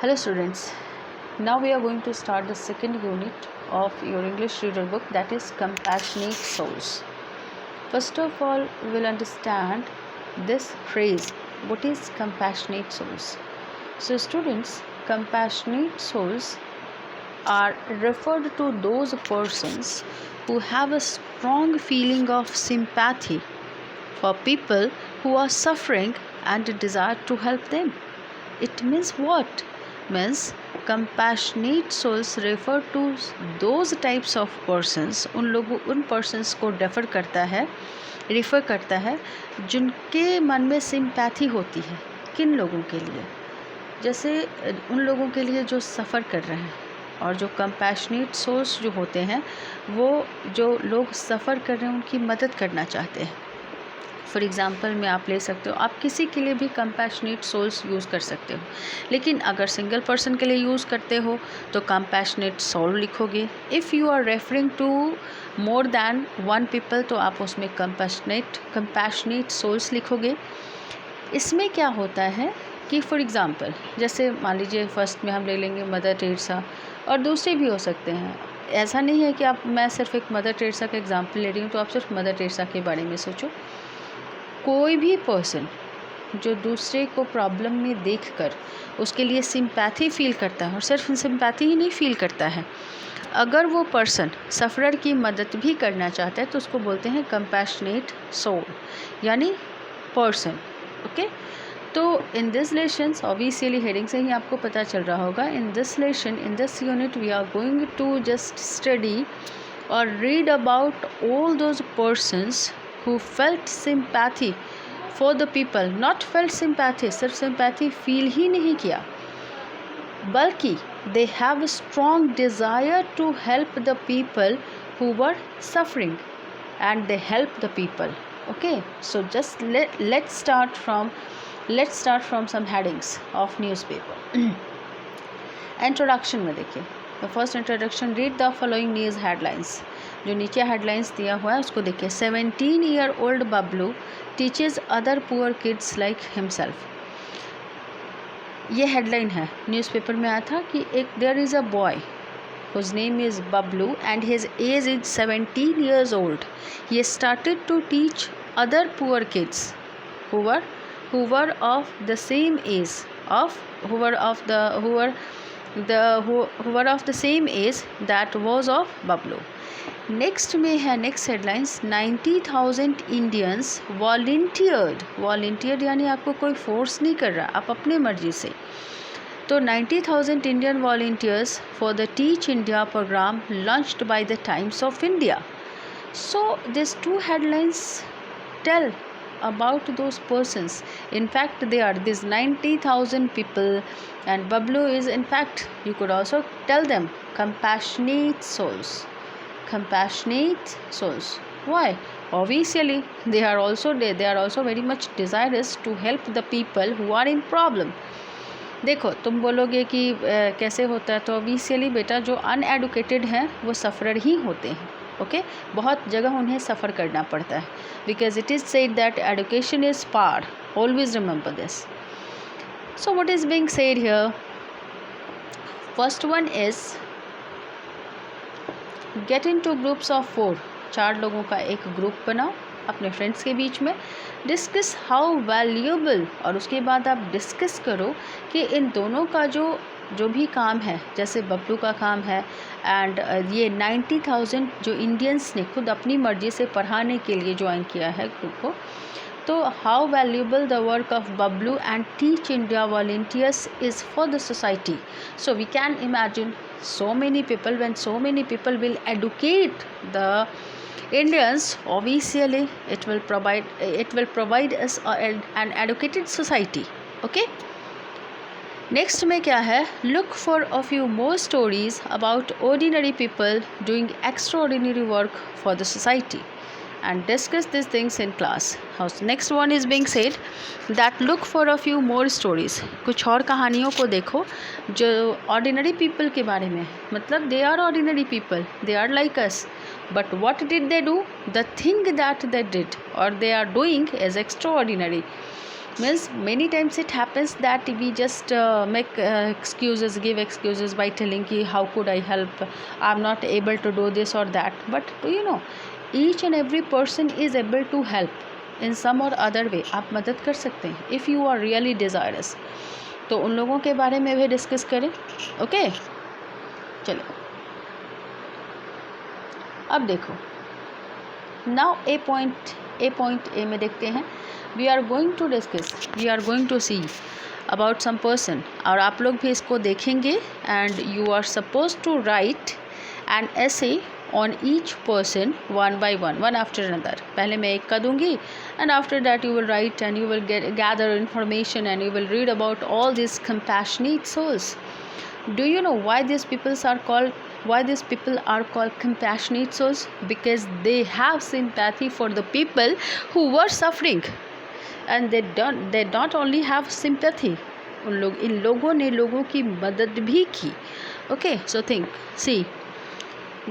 Hello students, now we are going to start the second unit of your English reader book, that is Compassionate Souls. First of all, we will understand this phrase, what is compassionate souls. So students, compassionate souls are referred to those persons who have a strong feeling of sympathy for people who are suffering and desire to help them. It means what? Means compassionate souls refer to those types of persons, उन persons को refer करता है जिनके मन में sympathy होती है। किन लोगों के लिए? जैसे उन लोगों के लिए जो सफ़र कर रहे हैं, और जो कंपैशनेट सोल्स जो होते हैं वो जो लोग सफ़र कर रहे हैं उनकी मदद करना चाहते हैं। फॉर एग्ज़ाम्पल में आप ले सकते हो, आप किसी के लिए भी कंपैशनेट सोल्स यूज़ कर सकते हो, लेकिन अगर सिंगल पर्सन के लिए यूज़ करते हो तो कंपैशनेट सोल लिखोगे। If you are referring to more than one people तो आप उसमें कंपैशनेट सोल्स लिखोगे। इसमें क्या होता है कि फॉर एग्ज़ाम्पल जैसे मान लीजिए फर्स्ट में हम ले लेंगे मदर टेरेसा, और दूसरे भी हो सकते हैं। ऐसा नहीं है कि मैं सिर्फ एक मदर टेरेसा का एग्ज़ाम्पल ले रही हूँ तो आप सिर्फ मदर टेरेसा के बारे में सोचो। कोई भी पर्सन जो दूसरे को प्रॉब्लम में देखकर उसके लिए सिंपैथी फील करता है, और सिर्फ सिंपैथी ही नहीं फील करता है, अगर वो पर्सन सफ़रर की मदद भी करना चाहता है तो उसको बोलते हैं कंपैशनेट सोल यानी पर्सन। ओके, तो in this lessons obviously heading से ही आपको पता चल रहा होगा, in this lesson in this unit we are going to just study और read about all those persons who felt sympathy for the people, not felt sympathy, सिर्फ sympathy feel ही नहीं किया, बल्कि they have a strong desire to help the people who were suffering and they help the people. Okay, so just let's start from some headings of newspaper. Introduction में देखिए, the first introduction, read the following news headlines. जो नीचे headlines दिया हुआ है उसको देखिए। 17-year-old Bablu teaches other poor kids like himself. ये हेडलाइन है, न्यूज़पेपर में आया था कि एक there is a boy whose name is Bablu and his age is 17 years old. He started to teach other poor kids who were of the same age that was of Bablu. Next में है next headlines, 90,000 Indians volunteered यानी आपको कोई force नहीं कर रहा, आप अपने मर्जी से। तो 90,000 Indian volunteers for the Teach India program launched by the Times of India. So this two headlines tell about those persons. In fact, they are these 90,000 people, and Bablu is, in fact, you could also tell them compassionate souls. Why? Obviously they are also very much desirous to help the people who are in problem. देखो, तुम बोलोगे कि कैसे होता है, तो obviously बेटा जो अनएडुकेटेड हैं वो सफ़रर ही होते हैं। ओके, बहुत जगह उन्हें सफ़र करना पड़ता है, because it is said that education is power, always remember this. So what is being said here? First one is get in two groups of 4, 4 लोगों का एक ग्रुप बनाओ अपने फ्रेंड्स के बीच में। डिस्कस हाउ वैल्यूएबल, और उसके बाद आप डिस्कस करो कि इन दोनों का जो भी काम है, जैसे बबलू का काम है एंड ये 90,000 जो इंडियंस ने खुद अपनी मर्ज़ी से पढ़ाने के लिए ज्वाइन किया है ग्रुप को, तो how valuable the work of Bablu and Teach India volunteers is for the society. So we can imagine so many people, when so many people will educate the Indians, obviously it will provide us an educated society. Okay, next में क्या है? Look for a few more stories about ordinary people doing extraordinary work for the society and discuss these things in class. Next one is being said that look for a few more stories. कुछ और कहानियों को देखो जो ordinary people के बारे में, मतलब they are ordinary people, they are like us, but what did they do? The thing that they did or they are doing is extraordinary. means many times it happens that we just make excuses, give excuses by telling ki how could I help, I'm not able to do this or that. But do you know, each and every person is able to help in some or other way. आप मदद कर सकते हैं if you are really desirous. तो उन लोगों के बारे में भी डिस्कस करें. ओके चलो अब देखो, नाउ ए पॉइंट ए में देखते हैं. We are going to discuss, we are going to see about some person, और आप लोग भी इसको देखेंगे. And you are suppose to write an essay on each person one by one after another. पहले मैं एक का दूंगी and after that you will write and you will gather information and you will read about all this compassionate souls. Do you know why these people are called compassionate souls? Because they have sympathy for the people who were suffering, and they not only have sympathy, इन लोगों ने लोगों की मदद भी की. Okay so think, सी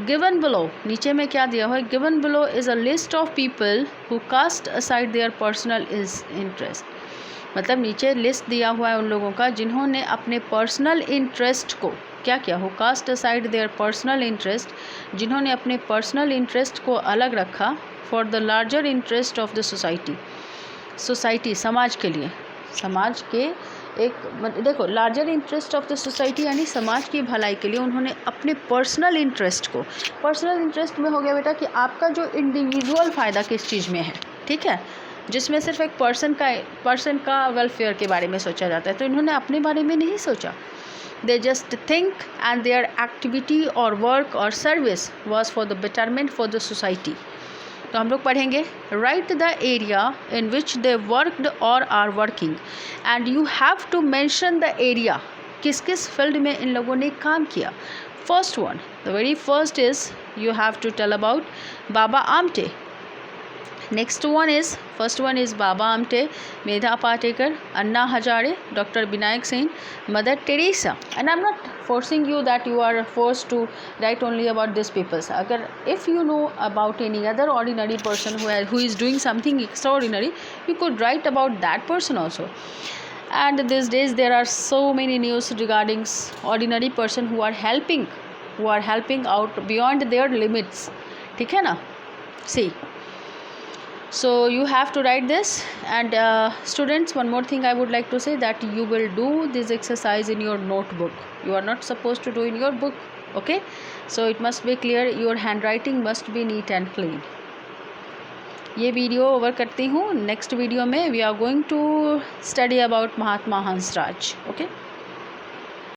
given below, नीचे में क्या दिया हुआ है, given below is a list of people who cast aside their personal interest. मतलब नीचे लिस्ट दिया हुआ है उन लोगों का जिन्होंने अपने पर्सनल इंटरेस्ट को क्या किया हो, cast aside their personal interest, जिन्होंने अपने पर्सनल इंटरेस्ट को अलग रखा for the larger interest of the society, समाज के लिए, समाज के एक देखो larger interest of the society यानी समाज की भलाई के लिए उन्होंने अपने पर्सनल इंटरेस्ट को, पर्सनल इंटरेस्ट में हो गया बेटा कि आपका जो इंडिविजुअल फ़ायदा किस चीज़ में है, ठीक है, जिसमें सिर्फ एक पर्सन का वेलफेयर के बारे में सोचा जाता है. तो इन्होंने अपने बारे में नहीं सोचा. They just think and their activity और वर्क और service was for the betterment for the society. तो हम लोग पढ़ेंगे, write the area in which they worked और are working, and you have to mention the area, किस किस field में इन लोगों ने काम किया. First one, the very first is you have to tell about Baba Amte. Next one is, first one is Baba Amte, Medha Patekar, Anna Hazare, Dr. Binayak Sen, Mother Teresa. And I'm not forcing you that you are forced to write only about these people. Agar if you know about any other ordinary person who is doing something extraordinary, you could write about that person also. And these days there are so many news regarding ordinary person who are helping out beyond their limits. ठीक है ना? See. So you have to write this. And students, one more thing I would like to say, that you will do this exercise in your notebook. You are not supposed to do in your book. Okay, so it must be clear, your handwriting must be neat and clean. ये video over करती हूँ. Next video में we are going to study about Mahatma Hansraj. Okay.